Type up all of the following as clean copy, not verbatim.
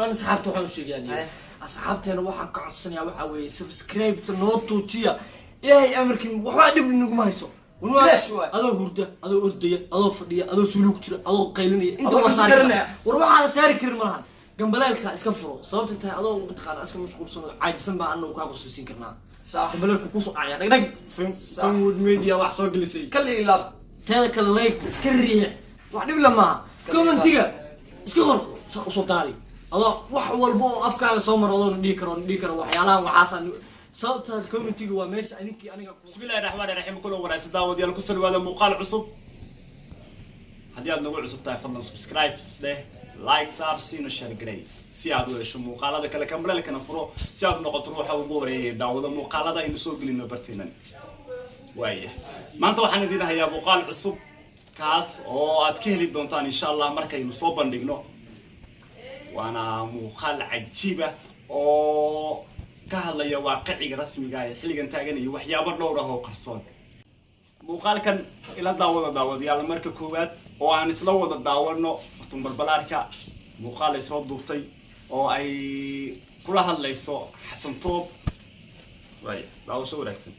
أنا سحبت وحوش يعني أصحابتي أنا واحد قاعد سنة واحد وي سبسكرايب تنوتو تيا إيه أمريكان واحد بالنجوم هيسو ليش واحد هذا هردة هذا أردية هذا فردية هذا سلوك ترى هذا قيلني أنت ما سارك وروح هذا سارك كرمها جنبلاك اسكفرو صوبت انت هذا بتقال اسك مشغول سنه عاجسن با انو كا قصيسين كرنا صح جنبلاك كوسو عيا دغ فود ميديا wax soo galisay كلي لاب تاك لايك اسكريح wax dhib lama commentiga iska qor soo taali hada wax walbo afkaaga soo marado dhigi karo waxyaalaha waxaasan sababta commentiga waa meesha adinkii aniga bismillaahir rahmaanir rahiim kullu wanaagsan daawadayaal ku soo wada muuqaal cusub hadii aad nagu cusub tahay fadlan subscribe leh like saar siina share garay si aad u hesho muuqaalada kale kambalada kana furo si aad noqoto ruuxa ugu horeeyay daawada muuqaalada aynu soo gelino barteenan waaya maanta waxaan idin hayaa muuqaal cusub kaas oo aad ka heli doontaan insha Allah markaynu soo bandhigno waana muuqaal cajiib ah oo ka hadlaya waaqiciga rasmiga ah xilligan taagan iyo waxyaabo dhowr ah oo qarsoon muuqaalkan ila daawadayaal marka koowaad oo aan isla wada daawano fartuun balbalaarka muuqaal ay soo duubtay oo ay kula hadlayso Xasan Toob way daawasho wanaagsan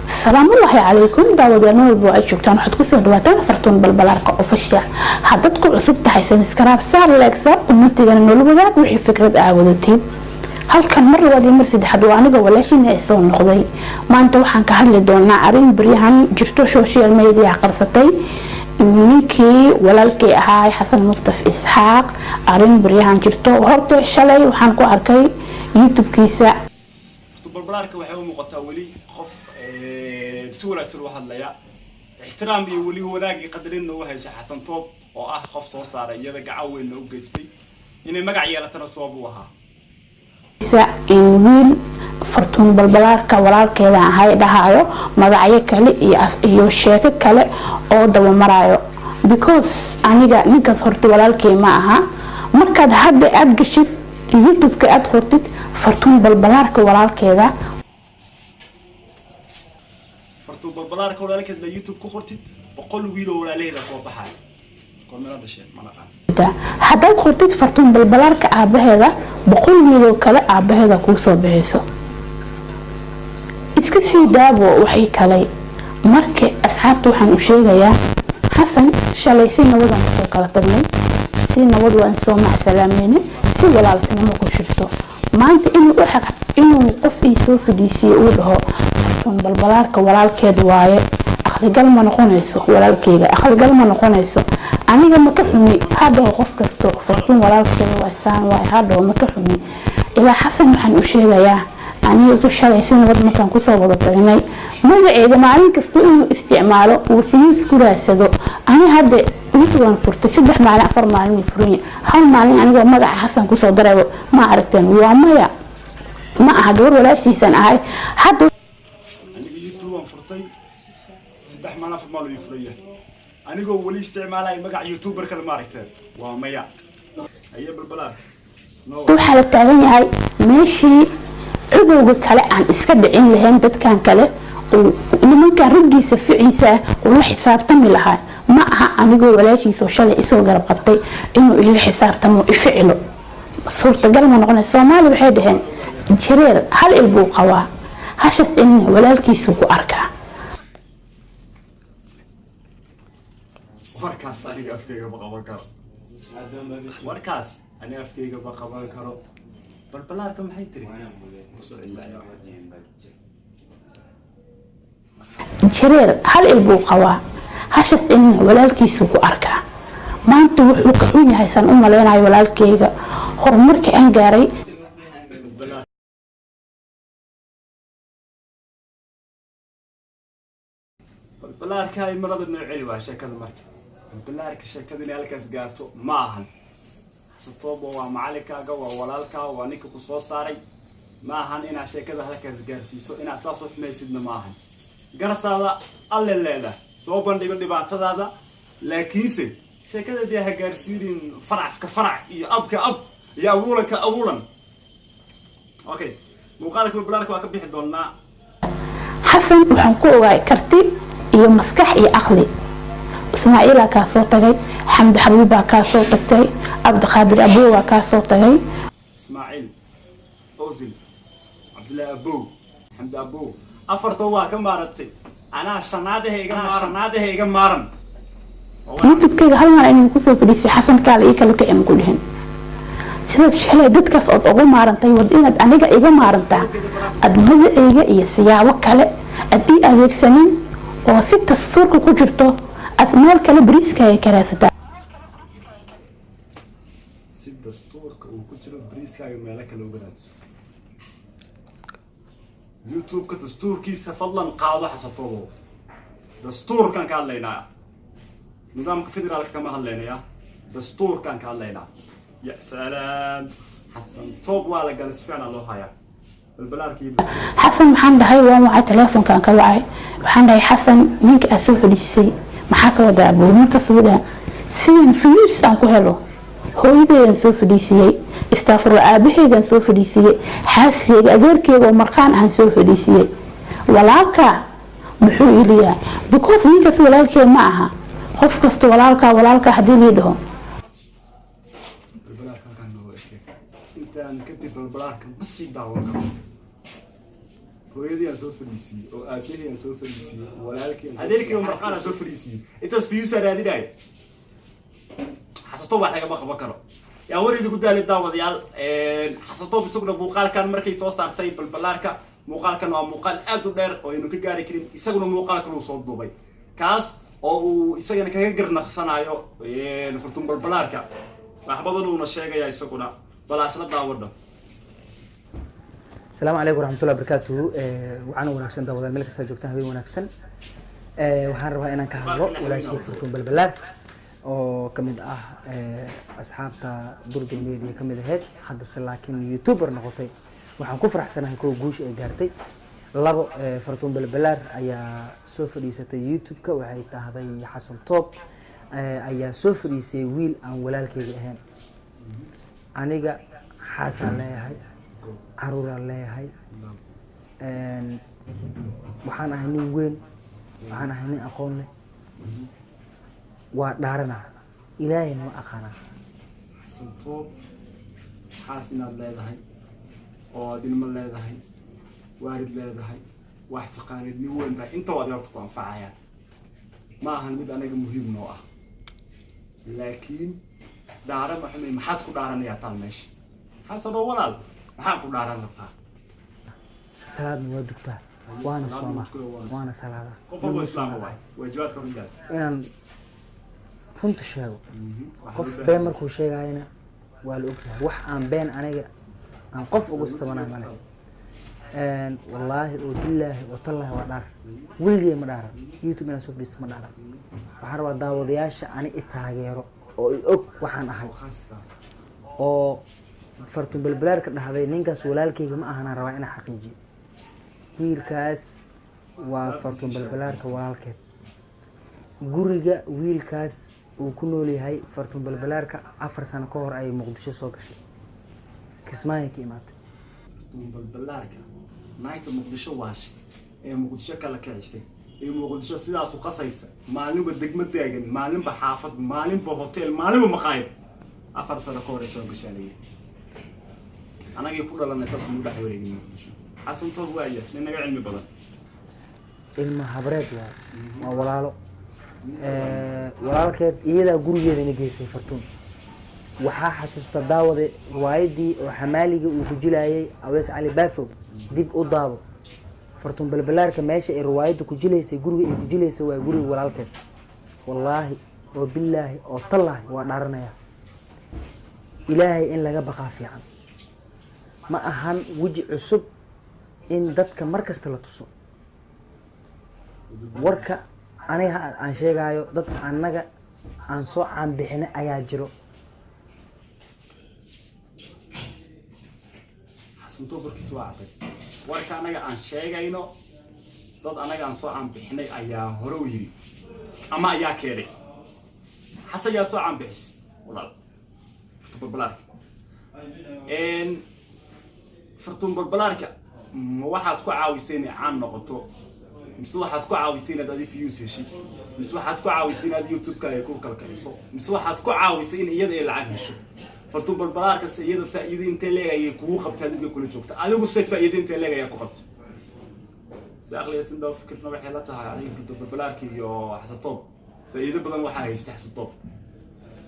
السلام الله عليكم داودينا walba ay joogtaan waxaad ku soo dhawaataan fartuun balbalaarka official hadad ku cusub tahay subscribe saar like saar ummadayna nolol wadaag wixii fikrad aawadatid halkan mar labaad iyo mar saddexaad waa aniga walaashina ay soo noqday maanta waxaan ka hadli doonaa arin bariyahan jirto social media qarsatay ninkii walaalkay ahaa Xasan Mustafa Isxaaq arin bariyahan jirto horta shalay waxaan ku arkay YouTube-kiisa balbalaarka waxay u muuqataa wali qof si wanaagsan u hadlaya ixtiraam iyo wali wanaagii qadarin oo haysa Xasan Toob oo ah qof soo saaray iyada gacan weyn u geystay inay magac yeelatana soo buu ahaa wiil fartuun balbalaarka walaalkeeda ahay dhahayo magacyo kale iyo sheeko kale oo daba marayo because aniga ninkaas horta walaalkay ma aha markaad hadda aad gashid YouTube-ka aad qortid fartuun balbalaarka walaalkeeda fartuun balbalaarka walaalkeeda YouTube ku qortid 100 wiil oo walaaleeda soo baxay kormeerada sheeg ma naqaan haddaad qortid fartuun balbalaarka aabaheeda 100 wiil oo kale aabaheeda ku soo bixiso iska sii daabo waxay kale markii asxaabtu waxaan u sheegayaa Xasan shalay si nabadan soo kala tagnay si nabad waan soo macsalaameynay si walaaltinimo ku shirto maanta inuu qof ay soo fadhiisay uu dhaho fartuun balbalaarka walaalkeed waaye aqligal ma noqonayso walaalkeyga aqligal ma noqonayso aniga ma ka xumi hadda qof kasto fartuun walaalkeeda waa saan waa hadda ma ka xumi ilaa Xasan waxaan u sheegayaa aniga soo shalay si nabad markaan ku soo wada tagnay magaceeda maalin kasta inuu isticmaalo uu fiis ku raadsado ani hadda waan furtay 3 maalin 4 maalin furin hal maalin aniga magaca Xasan ku soo daray ma aragteen waa maya ma aha gabar walaashiisan ahay hadda aniga YouTube waan furtay 3 maalin 4 maalin furaya aniga wali isticmaalay magac YouTuber kale ma aragteen waa maya ayaa balbalaar waxa la taagan yahay meeshii cudowga kale aan iska dhicin lahayn dadkan kale oo nimanka raggiisa ficiisa oo la xisaabtami lahaa ma aha aniga walaashiisa shalay isoo garab qabtay inuu ila xisaabtamo ificilo suurtagal ma noqonayso Soomaali waxay dhaheen jireer hal ilbuu qawaa hashas in walaalkiisu ku arkaa warkaas aniga afkayga ma qaban karo warkaas aniga afkayga ma qaban karo balbalaarka maxay tiri jireer hal ilbuu qawaa hashas in walaalkiisu ku arkaa maanta wuxuu ka xun yahay san u maleynayo walaalkeyga horumarka aan gaaray balbalaarka ay marada noocay waa sheekada marka balbalaarka sheekadina halkaas gaarto ma ahan Xasan Toob waa macalinkaaga waa walaalkaa waa ninka ku soo saaray ma ahan ina sheekada halkaas gaarsiiso ina saas u xumaysidna ma ahan gartaada alle leeda soo bandhigo dhibaatadaada laakiinse sheekada dee ha gaarsiin farac iyo abka ab iyo awulan okay muuqaalka balbalaarka waa ka bixi doonaa Xasan waxaan ku ogaay karti iyo maskax iyo aqli ismaaciila kaa soo tagay xamdi xabiibaa kaa soo tagtay cabdiqaadir abowgaa kaa soo tagay ismaaciil ozil cabdullaahi abow xamdi abow afartoo waa ka maaratay anaa shanaadaha iga maaran youtube-kayga hal mar inay kusoo fadhiisay xasan kaale ii kala kicin ku dhihin sidaad shalay dadkaas ood ugu maarantay wad inaad aniga iga maarantaa aad magacayga iyo siyaabo kale aad ii adeegsanin oo si dastuurka ku jirto aad meel kale bariiskaaga ka raadsataa si dastuurka uu ku jiro bariiskaaga meelo kale uga raadso youtube-ka dastuurkiisa fadlan qaado xasatoodo dastuurkan ka hadlaynaa nidaamka federaalka kama hadlaynaya dastuurkan ka hadlaynaa ya salaam xasan toob waa la galay si fiican loo hayaa balbalaarkii xasan maxaan dhahay waa wacay teleefonkan ka wacay waxaan dhahay xasan ninka aad soo fadhiisay maxaa ka wadaa buu marka soo dhaha sidaan fiyuus aan ku helo hooyadeedan soo fadhiisiyey istaafur aabaheygan soo fadhiisiyey xaaskeyga adeerkeyga oo marqaan ahaan soo fadhiisiyey walaalka muxuu iliyaa because ninkaas walaalkee ma aha qof kasta walaalka haddii lii dhaho intaan kadib balbalaarkan basii daawan karo hooyadii aan soo fadhiisiyey oo aabahii aan soo fadhiisiyey walaalkii adeerkii oo marqaan aan soo fadhiisiyey intaas fiyuusa raadinayo xasatoob wax lagama qaban karo yaa wareedi ku daalay daawadayaal xasatoob isaguna muuqaalkan markay soo saartay balbalaarka muuqaalkan waa muuqaal aad u dheer oo aynu ka gaari karin isaguna muuqaalkan uu soo duubay kaas oo uu isagana kaga garnaqsanayo furtun balbalaarka wax badan uuna sheegaya isaguna balaasla daawadho السلام عليكم ورحمة الله وبركاته وعنا وناكسن داودان ملك ساجوكتان هبين وناكسن وحان ربا إنان كهالو ولا يشي فرتون بالبلار oo kamid ah asxaabta durga media kamid ahayd hadda laakiin youtuber noqotay waxaan ku faraxsanahay koo guush ay gaartay labo fartuun balbalaar ayaa soo fadhiisatay youtube-ka waxay tahday xasan toob ayaa soo fadhiisay wiil aan walaalkeyga ahayn aniga xaasaan leeyahay caruuraan leeyahay waxaan ahay nin weyn waxaan ahay nin aqoon leh waa dhaarana ilaahayna ma aqaana xasan toob xaas inaad leedahay oo aad ilmo leedahay waarid leedahay wax taqaanid nin weyn tahay inta waad horta ku anfacayaan ma ahan mid anaga muhiim noo ah laakiin dhaara maxaad ku dhaaranayaa taal meesha xasan oo walaal maxaad ku dhaaran rabtaa salaadna waa dugtaa waana sooma waana salaada qof walba islaam waay waajibaadka runtaas inaan runta sheego qof been markuu sheegayna waa la ogyahay wax aan been aniga aan qof ugu sabanahay male wallaahi oo billaahi oo tallaahi waa dhaar weligay ma dhaaran youtube inaan soo fadhiisto ma dhaaran waxaan rabaa daawadayaasha ani i taageero oo i og waxaan ahay oo fartuun balbalaarka dhahday ninkaas walaalkayga ma ahanaan rabaa inaan xaqiijiyo wiilkaas waa fartuun balbalaarka walaalkeed guriga wiilkaas uu ku nool yahay fartuun balbalaarka 4 sano ka hor ay muqdisho soo gashay kismaayo ka imaatay fartuun balbalaarka naagta muqdisho waashay ee muqdisho kala kicisay ee muqdisho sidaas u qasaysa maalinba degmo taagan maalinba xaafad maalinba hotel maalinba maqaayad 4 sano ka hor ay soo gashay anagii ku dhalanay taas muu dhex wareegay muqdisho xasan toob waaya nin naga cilmi badan ilma habreed waa walaalo walaalkeed iyadaa gurigeedana geysay fartuun waxaa xasuusta daawade riwaayadii oo xamaaliga uu ku jilayay awees cali baafow dib u daabo fartuun balbalaarka meesha ay riwaayadda ku jilaysay guriga ay ku jilaysay waa guriga walaalkeed wallaahi oo billaahi oo tallaahi waa dhaaranaya ilaahay in laga baqaa fiican ma ahan weji cusub in dadka mar kasta la tuso warka aniga aan sheegayo dad annaga aan soo caanbixinay ayaa jiro xasan toob warkiisa waa cadaystay warka anaga aan sheegayno dad anaga aan soo caanbixinay ayaa hore u yiri ama ayaa keenay xasan yaa soo caanbixis walaal fartuun balbalaarka fartuun balbalaarka ma waxaad ku caawisay inay caan noqoto mise waxaad ku caawisay inaad adi views heshid mise waxaad ku caawisay inaad youtube-ka ay ku kala kiciso mise waxaad ku caawisay in iyada ay lacag hesho fartuun balbalaarka se iyada faa'iido intee leegayay kugu qabtay adiga kula joogta adigu se faa'iido intee leegayay ku qabtay saaqliyatin doo fikirna waxay la tahay aniga fartuun balbalaarka iyo xasatoob faa'iido badan waxaa haysta xasatoob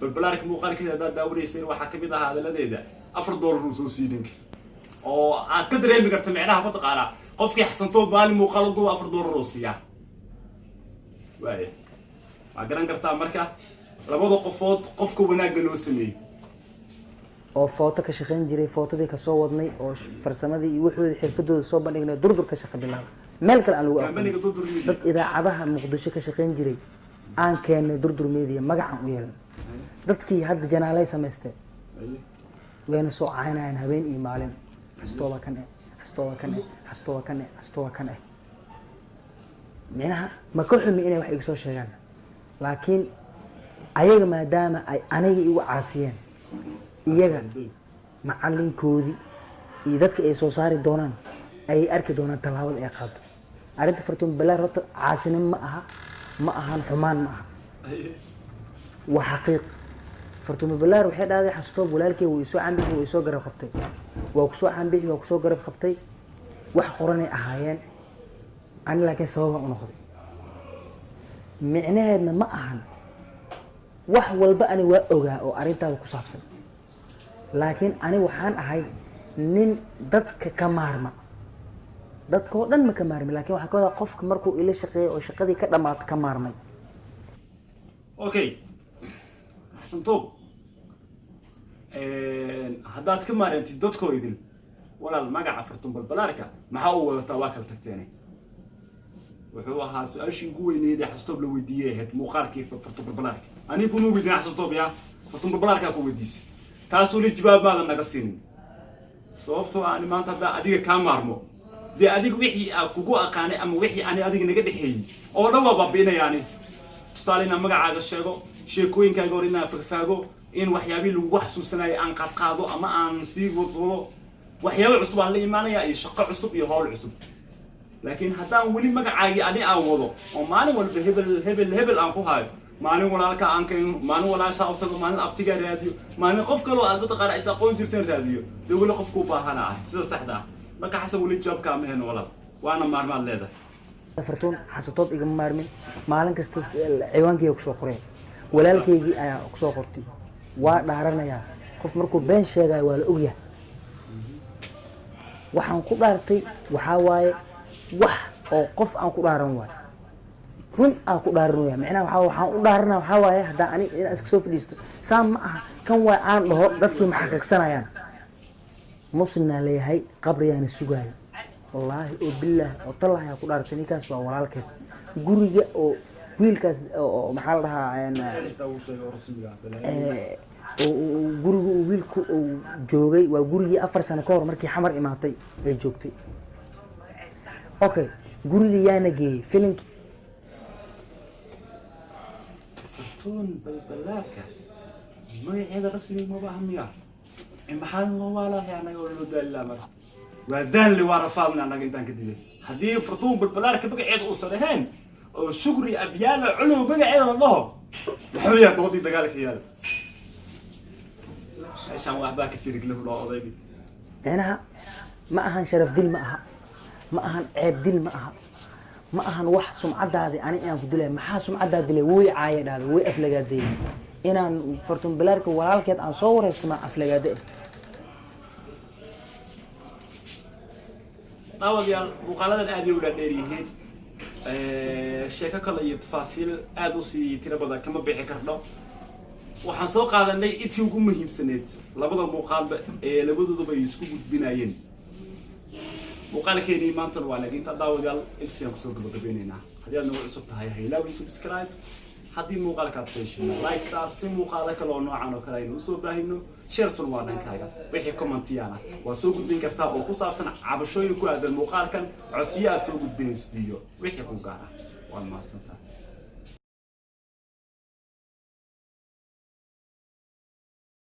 balbalaarka muuqaalkeeda haddaad daawanaysa waxaa kamid ahaa hadaladeeda $4 uu soo siidinka oo aad ka dareemi karta micnaha mataqaanaa qofkii xasantoob maalin muuqaal duuba $4 oo siiyaa waaye waa garan kartaa marka labada qofood qofka wanaagga loo sameeyey oo footo ka shaqayn jiray footadii ka soo wadnay oo farsamadii iyo wixii xirfadooda soo bandhignay durdur ka shaqo bilaab meel kale aan lagu aqoon dad idaacadaha muqdisho ka shaqayn jiray aan keenay durdur media magacan u yeelay dadkii hadda janaalay samaystay wayna soo caynayaan habeen iyo maalin xastooba kan micnaha ma ka xumi inay wax iga soo sheegaan laakiin ayaga maadaama ay aniga igu caasiyeen iyaga macalinkoodii iyo dadka ay soo saari doonaan ayay arki doonaan tallaabada ay qaado arrinta fartuun balbalaar horta caasinimo ma ahan xumaan ma aha waa xaqiiq fartuun balbalaar waxay dhahday xastoob walaalkay wuu isoo cambixi wuu isoo garab qabtay waa kusoo cambixi waa kusoo garab qabtay wax qoranay ahaayeen ani laakiin sababaan u noqday micnaheedna ma ahan wax walba ani waa ogaa oo arrintaada ku saabsan laakiin ani waxaan ahay nin dadka ka maarma dadka oo dhan ma ka maarmi laakiin waxaa ka wadaa qofka markuu ila shaqeeyo oo shaqadii ka dhamaato ka maarmay okay xasantoob haddaad ka maarantid dadkoo idin walaal magaca fartuun balbalaarka maxaa u wadataa waa kala tagteene wuxuu ahaa su-aashii ugu weyneyd ee xasantoob la weydiiyey ahayd muuqaalkii fartuun balbalaarka aniga kuma weydiin xasantoob yaa fartuun balbalaarkaa ku weydiisay taas weli jawaab maadan naga siinin sababtoo ani maanta haddaa adiga kaa maarmo dee adiga wixii aa kugu aqaanay ama wixii ani adiga naga dhexeeyey oo dhan waa baabi'inayaani tusaale inaan magacaaga sheego sheekooyinkaaga hor inaan fagfaago in waxyaabihii lagugu xasuusanayay aan qaadqaado ama aan sii wadwado waxyaabo cusub aan la imaanaya iyo shaqo cusub iyo howl cusub laakiin haddaan weli magacaagii ani aan wado oo maalin walba hebel aan ku hayo maalin walaalka aan keeno maalin walaashaa u tago maalin abtigaa raadiyo maalin qof kaloo aad mataqaana is aqoon jirteen raadiyo dee weli qofku u baahana ah sida saxda ah marka xasan weli jawaabkaa ma heno walaal waana maarmaad leedahay fartuun xasatoob igama maarmin maalin kasta ciwaankeyga kusoo qoreen walaalkaygii ayaa kusoo qortay waa dhaaranayaa qof markuu been sheegayo waa la ogyahay waxaan ku dhaartay waxaa waaye wax oo qof aan ku dhaaran waayo run aan ku dhaaran waya micnaha waxaan u dhaarana waxaa waaye haddaan ani inaan iska soo fadhiisto saa ma aha kan waay aan dhaho dadkii maxaqiiqsanayaan muslimnaa leeyahay qabriyaana sugaayo wallaahi oo bilaah oo tallahi aa ku dhaartay ninkaas waa walaalkeed guriga oo wiilkaas oo maxaa la dhahaa guriga uu wiilku uu joogay waa gurigii 4 sano ka hor markii xamar imaatay ay joogtay okay guriga yaana geeyey filimki fartuun balbalaarka magaceeda rasmi ma baha miya maxaa loo waalahay anaga oo loo daalilaa marka waa daalli waa rafaadna anaga intaan ka dibay haddii fartuun balbalaarka magaceeda uusan ahayn oo shukri abyaala culuw magaceeda la dhaho waxuu yahay doodii dagaalka yaala meeshaan waxbaa ka tirig lahu loo odaybi micnaha ma ahan sharaf dil ma aha ma ahan ceeb dil ma aha ma ahan wax sumcadaadii ani inaan ku dilay maxaa sumcadaa dilay way caaya dhahday way aflagaaday inaan fartuun balbalaarka walaalkeed aan soo wareysto ma aflagaade daawadayaal muuqaaladan aad ay u dhaadheer yihiin sheeko kale iyo tafaasiil aad u sii tiro badan kama bixi karno waxaan soo qaadanay intii ugu muhiimsaneed labada muuqaalba ee labadooduba ay isku gudbinayeen muuqaalkeenii maantana waa naga inta daawadayaal insiaan kusoo gabagabeynaynaa haddii aad nagu cusub tahay ha ilaawin subscribe haddii muuqaalkaad feeshina like saar si muuqaalo kale oo noocan oo kale aynu usoo baahino sheertun waa dhankaaga wixii commentiyaana waa soo gudbin kartaa oo ku saabsan cabashooyin ku aadan muuqaalkan codsiyo aad soo gudbinaysid iyo wixii ku gaara waad mahadsantahay